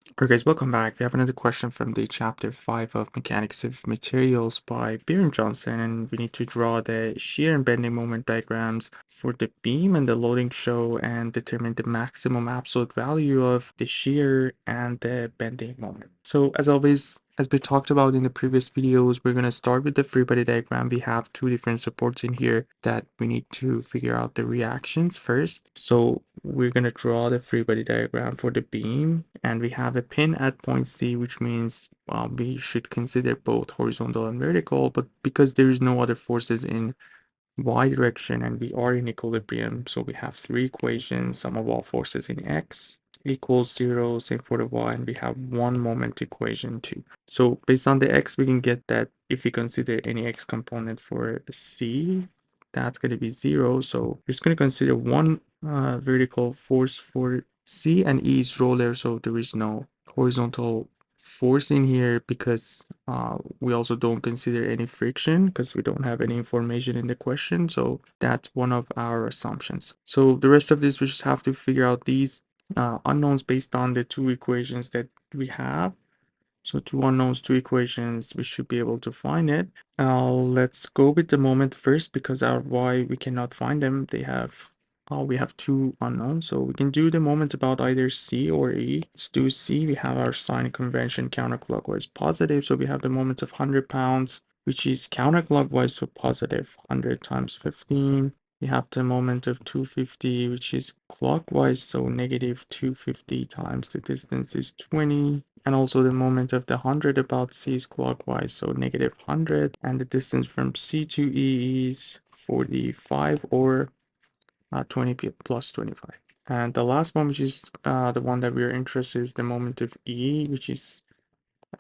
Alright guys, welcome back. We have another question from the chapter 5 of Mechanics of Materials by Johnston, and we need to draw the shear and bending moment diagrams for the beam and the loading show and determine the maximum absolute value of the shear and the bending moment. So as always, as we talked about in the previous videos, we're going to start with the free body diagram. We have two different supports in here that we need to figure out the reactions first. So we're going to draw the free body diagram for the beam, and we have a pin at point C, which means we should consider both horizontal and vertical, but because there is no other forces in y direction and we are in equilibrium, so we have three equations: sum of all forces in x equals 0, same for the y, and we have one moment equation too. So based on the x, we can get that if we consider any x component for C, that's going to be 0. So we're just going to consider one vertical force for C, and E is roller, so there is no horizontal force in here because we also don't consider any friction because we don't have any information in the question. So that's one of our assumptions. So the rest of this, we just have to figure out these unknowns based on the two equations that we have. So two unknowns, two equations, we should be able to find it. Let's go with the moment first because our y, we cannot find them. We have two unknowns, so we can do the moment about either C or E. Let's do C. We have our sign convention counterclockwise positive, so we have the moment of 100 pounds, which is counterclockwise, so positive 100 times 15. We have the moment of 250, which is clockwise, so negative 250 times the distance is 20. And also the moment of the 100 about C is clockwise, so negative 100. And the distance from C to E is 45, or 20 plus 25. And the last one, which is the one that we're interested in, is the moment of E, which is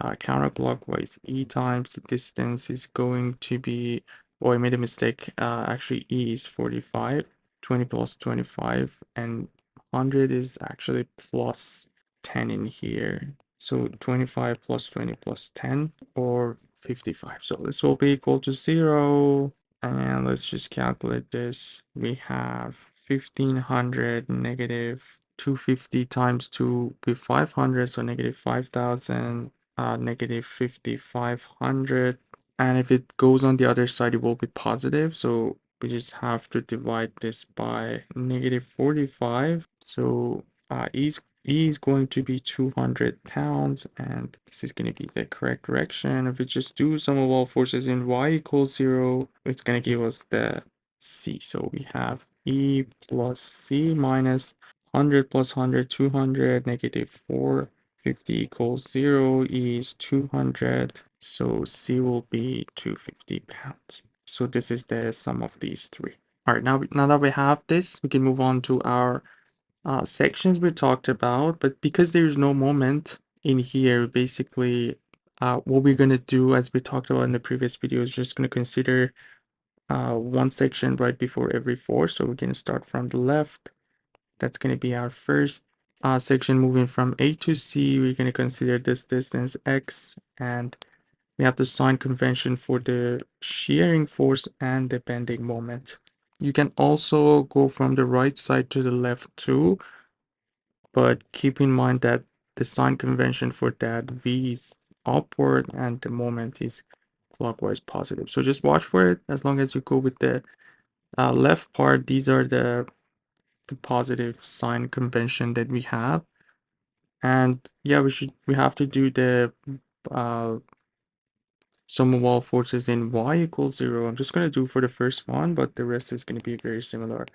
counterclockwise. E times the distance is going to be, oh, I made a mistake. Actually, E is 45, 20 plus 25, and 100 is actually plus 10 in here. So 25 plus 20 plus 10, or 55. So this will be equal to 0. And let's just calculate this. We have 1500 negative 250 times 2 will be 500, so negative 5000, negative 5500. And if it goes on the other side, it will be positive. So we just have to divide this by negative 45. So E is going to be 200 pounds, and this is going to be the correct direction. If we just do sum of all forces in y equals 0, it's going to give us the C. So we have E plus C minus 100 plus 100, 200, negative 450 equals 0. E is 200, so C will be 250 pounds. So this is the sum of these three. All right, now that we have this, we can move on to our sections we talked about. But because there's no moment in here, basically what we're going to do, as we talked about in the previous video, is just going to consider one section right before every force. So we're going to start from the left. That's going to be our first section. Moving from A to C, we're going to consider this distance x, and we have the sign convention for the shearing force and the bending moment. You can also go from the right side to the left too, but keep in mind that the sign convention for that V is upward and the moment is clockwise positive. So just watch for it. As long as you go with the left part, these are the positive sign convention that we have. And yeah, we have to do the sum of all forces in y equals 0. I'm just going to do for the first one, but the rest is going to be very similar.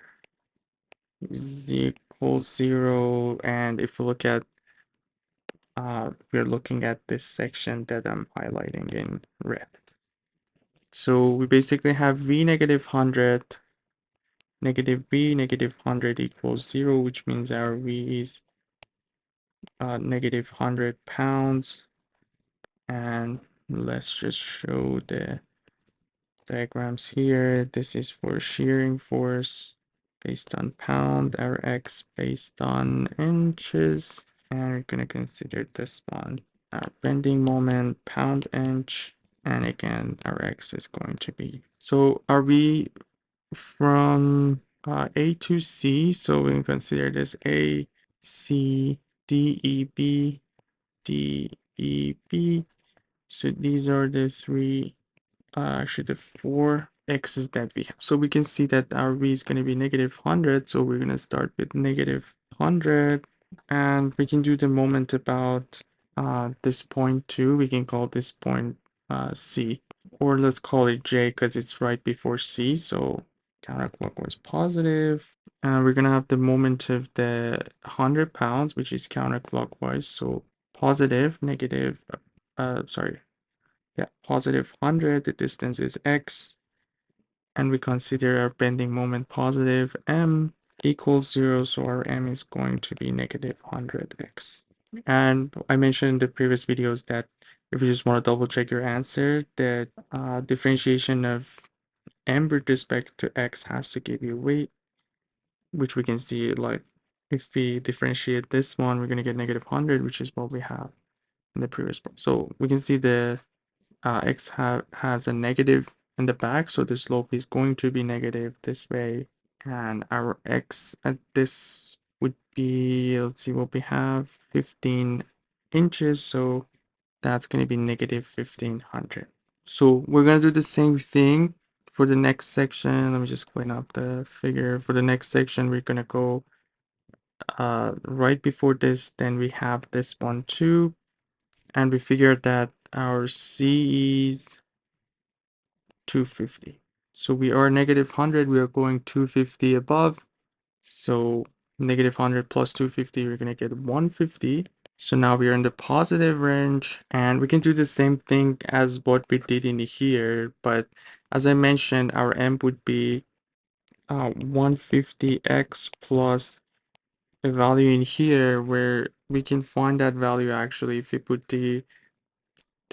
Z equals 0, and if we look at we're looking at this section that I'm highlighting in red. So we basically have V negative 100, negative V negative 100 equals 0, which means our V is negative 100 pounds. And let's just show the diagrams here. This is for shearing force based on pound, our X based on inches, and we're going to consider this one our bending moment, pound inch, and again our X is going to be. So are we from A to C? So we can consider this A, C, D, E, B, D, E, B. So these are the three, actually the four x's that we have. So we can see that our v is going to be negative 100. So we're going to start with negative 100. And we can do the moment about this point too. We can call this point C. Or let's call it J because it's right before C. So counterclockwise positive. And we're going to have the moment of the 100 pounds, which is counterclockwise. So positive, negative, positive 100. The distance is x. And we consider our bending moment positive, m equals 0. So our m is going to be negative 100x. And I mentioned in the previous videos that if you just want to double check your answer, that differentiation of m with respect to x has to give you weight, which we can see like if we differentiate this one, we're going to get negative 100, which is what we have in the previous part. So we can see the x has a negative in the back, so the slope is going to be negative this way, and our x at this would be, let's see what we have, 15 inches, so that's going to be negative 1500. So we're going to do the same thing for the next section. Let me just clean up the figure. For the next section, we're going to go right before this, then we have this one too, and we figured that our C is 250. So we are negative 100, we are going 250 above. So negative 100 plus 250, we're going to get 150. So now we are in the positive range, and we can do the same thing as what we did in here. But as I mentioned, our m would be 150x plus a value in here, where we can find that value actually if we put the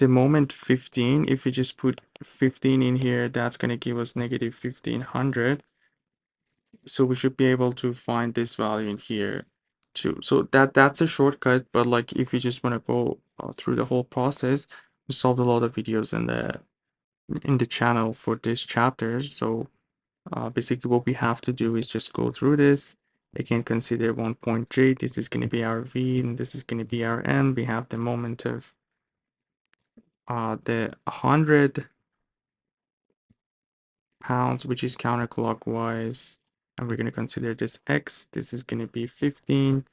moment 15. If we just put 15 in here, that's going to give us negative 1500. So we should be able to find this value in here too. So that's a shortcut, but like if you just want to go through the whole process, we solved a lot of videos in the channel for this chapter. So basically what we have to do is just go through this. Again, consider one point J. This is going to be our V, and this is going to be our M. We have the moment of the 100 pounds, which is counterclockwise, and we're going to consider this x. This is going to be 15.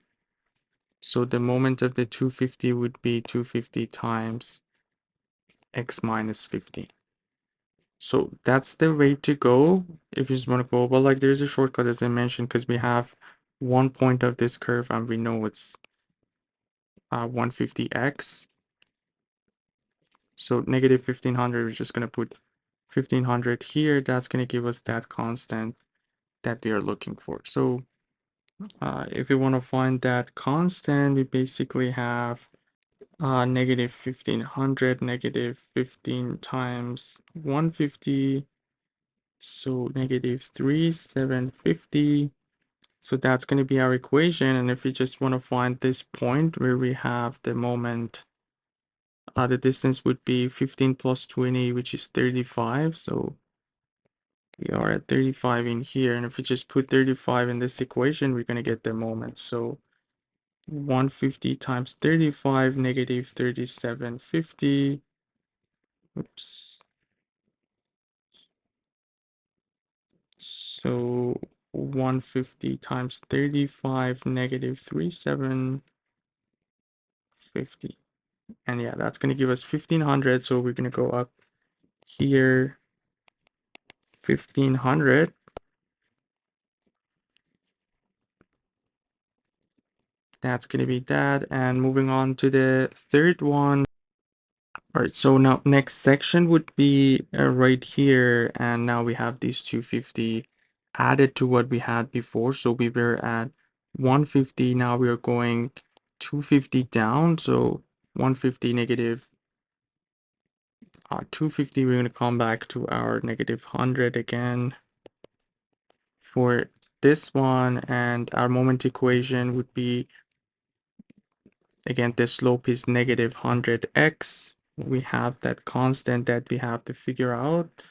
So the moment of the 250 would be 250 times x minus 15. So that's the way to go if you just want to go. But like there's a shortcut, as I mentioned, because we have one point of this curve and we know it's 150x. So negative 1500, we're just going to put 1500 here. That's going to give us that constant that we are looking for. So if we want to find that constant, we basically have negative 1500, negative 15 times 150, so negative 3750. So that's going to be our equation. And if we just want to find this point where we have the moment, the distance would be 15 plus 20, which is 35. So we are at 35 in here. And if we just put 35 in this equation, we're going to get the moment. So 150 times 35, negative 3750. Oops. So 150 times 35, negative 3750. And yeah, that's going to give us 1500. So we're going to go up here 1500. That's going to be that. And moving on to the third one. All right, so now next section would be right here, and now we have these 250 added to what we had before. So we were at 150, now we are going 250 down, so 150 negative 250, we're going to come back to our negative 100 again for this one, and our moment equation would be, again, the slope is negative 100x. We have that constant that we have to figure out.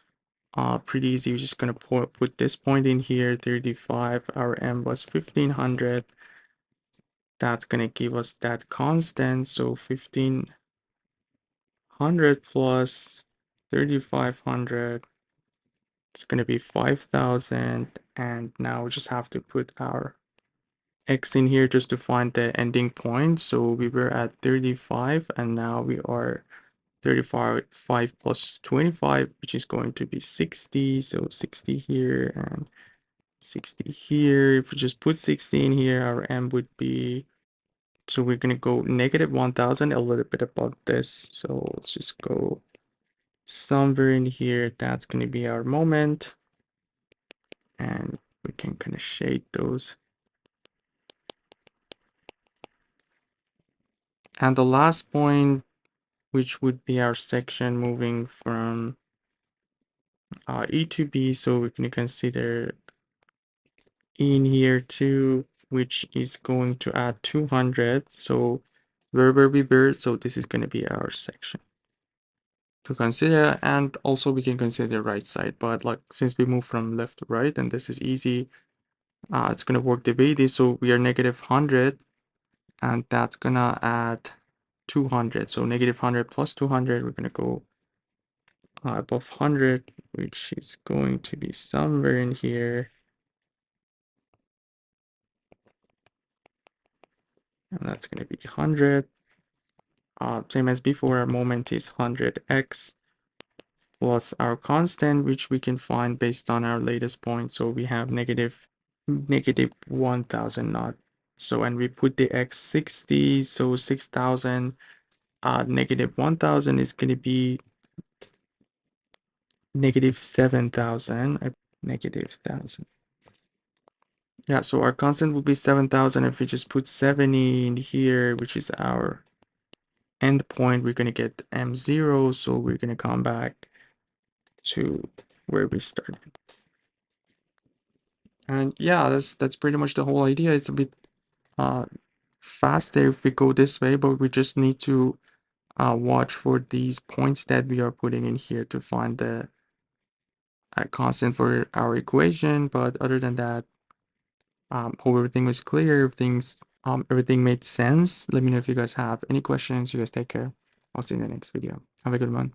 Pretty easy. We're just gonna put this point in here, 35. Our m was 1500. That's going to give us that constant. So 1500 plus 3500, it's going to be 5000. And now we just have to put our x in here just to find the ending point. So we were at 35 and now we are 35 plus 25, which is going to be 60. So 60 here and 60 here. If we just put 60 in here, our m would be, so we're going to go negative 1000, a little bit above this. So let's just go somewhere in here. That's going to be our moment. And we can kind of shade those. And the last point, which would be our section moving from E to B. So we're going to consider in here too, which is going to add 200. So where we were, so this is going to be our section to consider. And also we can consider the right side, but like since we move from left to right and this is easy, it's going to work the way it is. So we are negative 100 and that's going to add 200. So negative 100 plus 200, we're going to go above 100, which is going to be somewhere in here. And that's going to be 100. Same as before, our moment is 100x plus our constant, which we can find based on our latest point. So we have negative 1000 not. So, and we put the x 60, so 6000, negative 1000 is going to be negative 7000, negative 1000. Yeah, so our constant will be 7000. If we just put 70 in here, which is our end point, we're going to get m0. So we're going to come back to where we started. And yeah, that's pretty much the whole idea. It's a bit faster if we go this way, but we just need to watch for these points that we are putting in here to find the constant for our equation. But other than that, hope everything was clear. Everything made sense. Let me know if you guys have any questions. You guys take care. I'll see you in the next video. Have a good one.